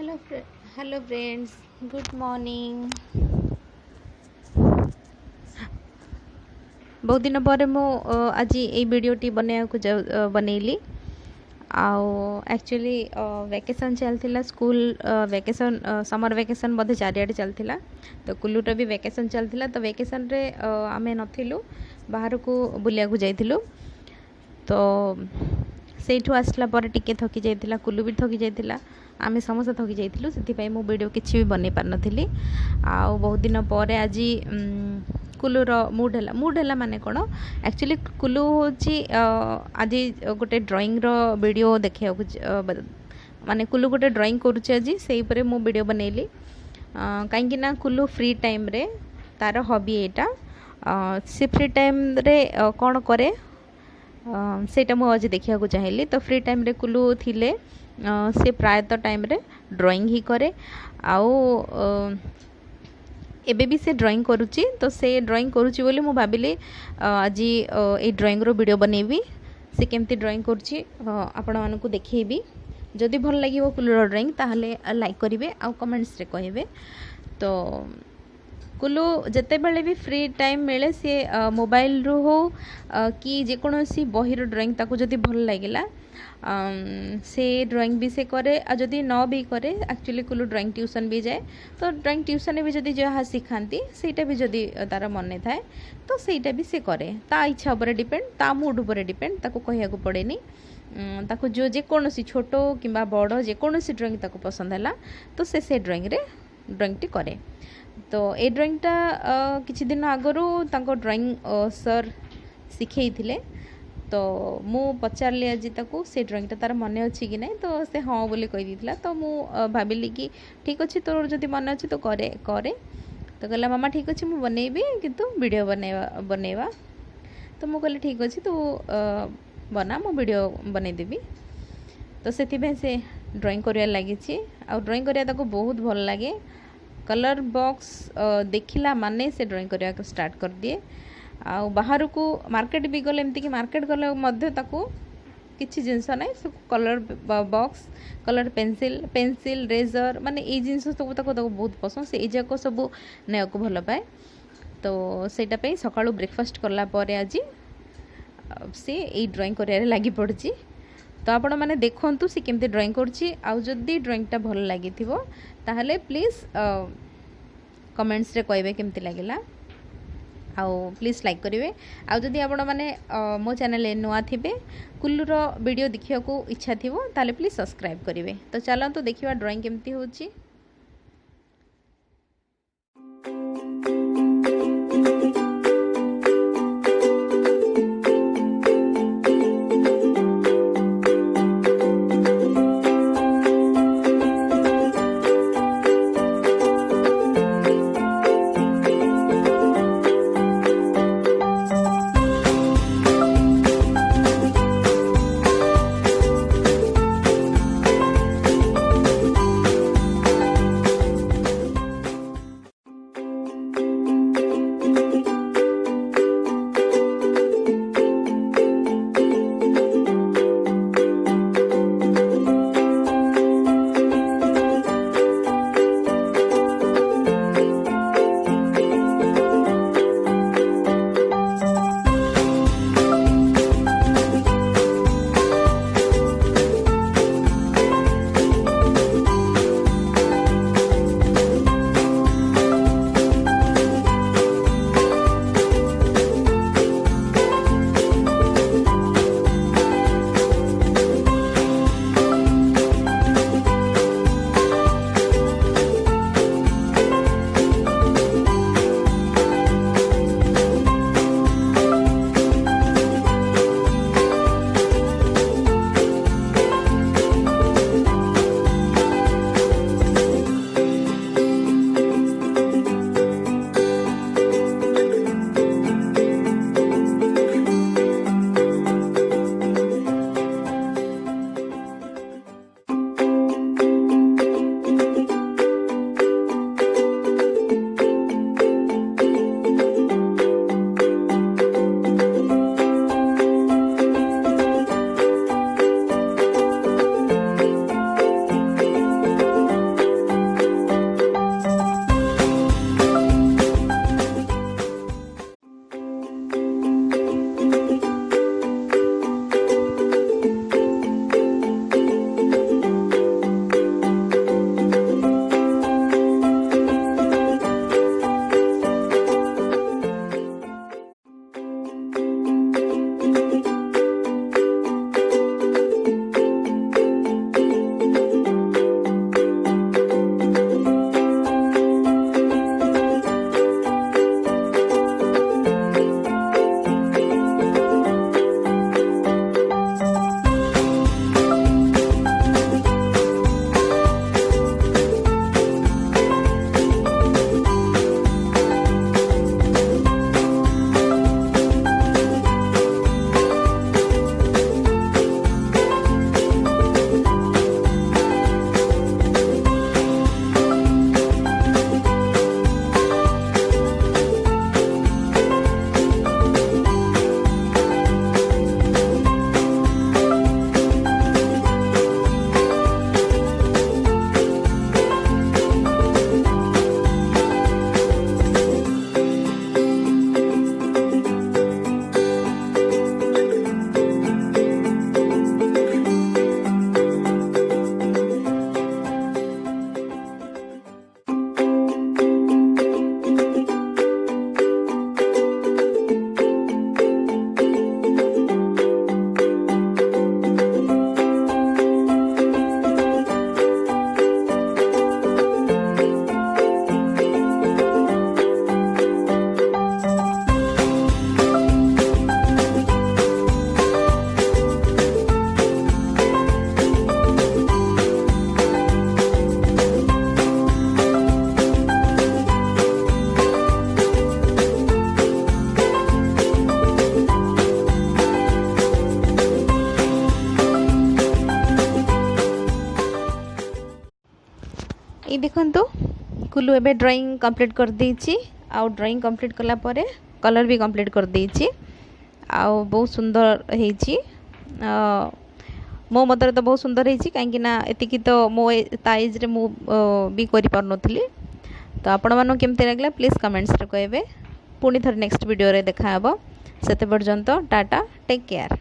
Hello hello friends, good morning. बहुत दिन पर मु आज ये वीडियोटी बनैया बनैली आउ एक्चुअली वेकेशन चलता स्कूल वेकेशन समर वेकेशन बोधे चारिआडे चलता तो कुल्लूर भी वेकेशन चलता तो वेकेशन रे आम नथिलु बाहर को बुलिया जाइलु तो सेठू आसला पर टिके थकी जाइतिला कुल्लू भी थकी जाइतिला आम समस्त थकी जाइलु से मो वीडियो किसी भी बन पार नी आ बहुत दिन पर आज कुल्लूर मूड है माने कौन एक्चुअली कुल्लू हूँ आज गोटे ड्राइंग वीडियो देखा माने कुल्लू गोटे ड्राइंग करुचे आज से मु वीडियो बनैली कहीं कुल्लू फ्री टाइम रे तार हॉबी यहाँ से फ्री टाइम रे कौन करे सेटा मु आज देखा चाहिए तो फ्री टाइम रे कुल्लू थिले से प्रायतः टाइम रे ड्राइंग ही करे आउ एबे भी से ड्राइंग करुच्ची तो से ड्राइंग करुच्ची बोली मु भाविली आज ये ड्राइंग रो वीडियो बनैबी से केमती ड्राइंग करुच्ची आपण मानकु देखैबी जदि भल लागिवो कुल्लूर ड्राइंग ताहले लाइक करिवे आ कमेंट्स रे कहिबे तो कुल्लू जिते बड़े भी फ्री टाइम मिले सी मोबाइल रू हो कि जेकोसी बही ड्राइंग ताको जदि भल लगिला से ड्राइंग भी से करे आ जदि न भी करे एक्चुअली कुल्लू ड्राइंग ट्यूशन भी जाए तो ड्राइंग ट्यूशन भी जदि जहाँ सिखाती सेटा भी जदि तार मन थाए तो सेटा भी से करे ता इच्छा उपर डिपेंड ता मूड उपर डिपेंड ताको कहिया को पड़ेनी ताको जो जेकोसी छोट कि बड़ जेकोसी ड्राइंग ताको पसंद है तो से ड्राइंग रे ड्राइंग टी करे तो ये ड्राइंगटा किछि दिन आगरू तांको ड्राइंग सर शिखई थिले तो मु पचारली आज ताको से ड्राइंगटा तार मन अच्छी कि नहीं तो से हाँ बोली कही देथिला तो मु भाविली कि ठीक अच्छे तोर जदि मन अच्छे तो करे करे तो कहला मामा ठीक अच्छे मु बनैबी किंतु वीडियो बनैवा तो मु कहली ठीक अच्छे तू बना मु वीडियो बनई देबी तो से ड्राइंग करिया लागिछि आ ड्राइंग करिया ताको बहुत भल लागे कलर बॉक्स देखिला माने से ड्राइंग करिया को स्टार्ट कर दिए आ बाहर को मार्केट भी गले एमती कि मार्केट गले मध्य ताको किछि जिंस ना सब colour box colour pencil razor माने ए जिंस सब ताको बहुत पसंद से जाक सब नया को भल पाए तो सेटा पे सकाळु ब्रेकफास्ट करला परे आज से ए ड्राइंग करिया लागि पड़ची तो आपण मैंने देखु सी केमती ड्राइंग करछि आ जदि ड्राइंगटा भल लगी ताहले प्लीज कमेंट्स रे कहबे केमती लागिला आउ प्लीज लाइक करेंगे आउ जदि आपण मैंने मो चैनल नुआ थिबे कुल्लूर वीडियो देखिया को इच्छा थिबो ताले प्लीज सब्सक्राइब करेंगे तो चलतु देखिबा ड्राइंग केमती होछि। ये देखंतु कुलू एबे ड्राइंग कंप्लीट कर देछि आ ड्राइंग कंप्लीट कला परे कलर भी कंप्लीट कर देछि आ बहुत सुंदर हेछि मो मतर तो बहुत सुंदर हेछि काहे कि ना एतिकी तो मो ताइज रे मु भी करि पार नथली तो आपण मानो केमते लागला प्लीज कमेंट्स रे कहबे पुणी थर नेक्स्ट वीडियो रे देखा हबो सेते पर्यंत टाटा टेक केयर।